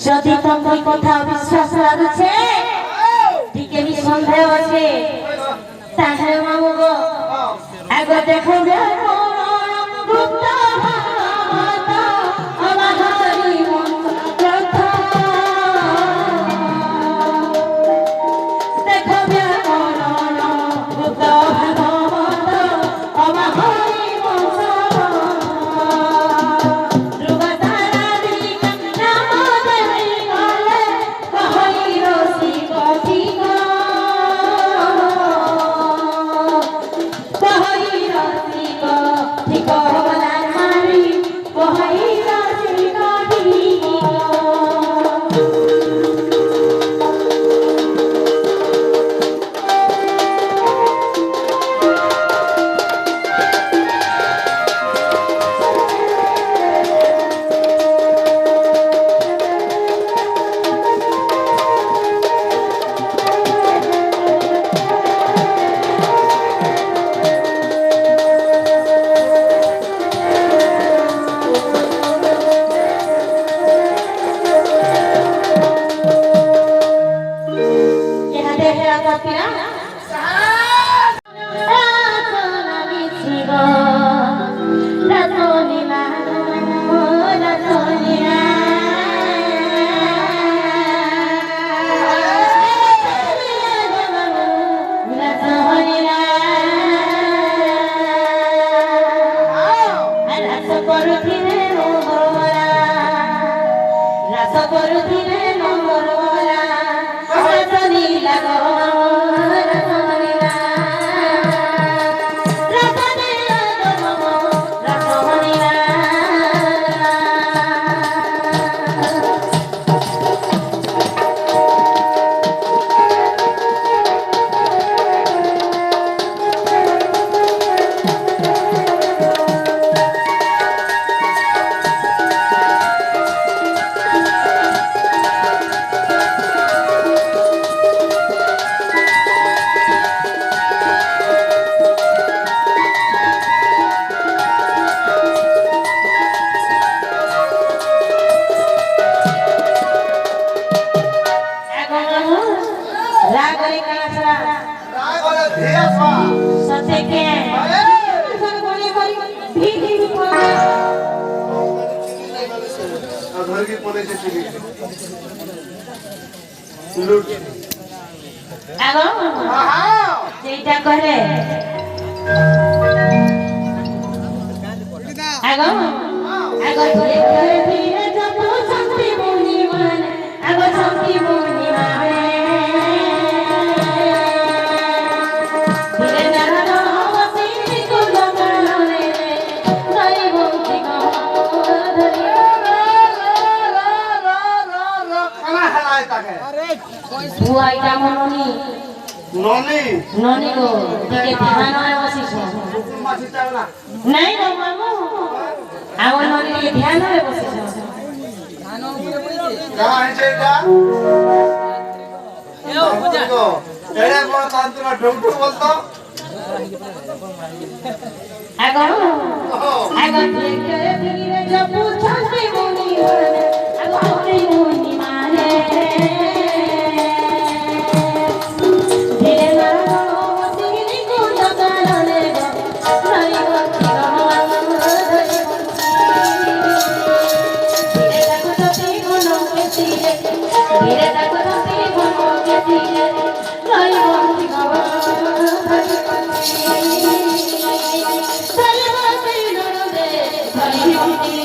যদি তোমার কথা বিশ্বাস লাগুছে টিকে বি সন্দেহ আছে তাহলে মামু গো আগে দেখো দেখো গুপ্ত ভাগবত অবাহরি মন্ত্র দেখো ব্যাকরণ গুপ্ত ভাগবত অবাহরি মন্ত্র আগো যেটা করে আগো আগো ধীরে ধীরে ধীরে যত শান্তি মনি মানে আগো শান্তি মনি মানে ধীরে জানো বসি কুল করলে নাই বলতি গো ধরে খানা খানায় তাকে বুয়াই কামনি ননি ননি গো দিকে ধ্যান হয়ে বসিস মাছি চাও না নাই গো মামু আমার ননি দিকে ধ্যান হয়ে বসিস যা হয়েছে এটা এড়ে বড় তান্ত্রিক ঢুকঢু বলতো আগো আগো ধীরে ধীরে যত শান্তি মনি মানে আগো শান্তি মনি মানে ধীরে জানো বসি কুল করলে নাই বলতি গো ধরে ধীরে দেখো সতী গুণ কেতিরে ধীরে দেখো সতী গুণ কেতিরে নাই বলতি গো ধরে ধরে বসি নরদে ধরে বসি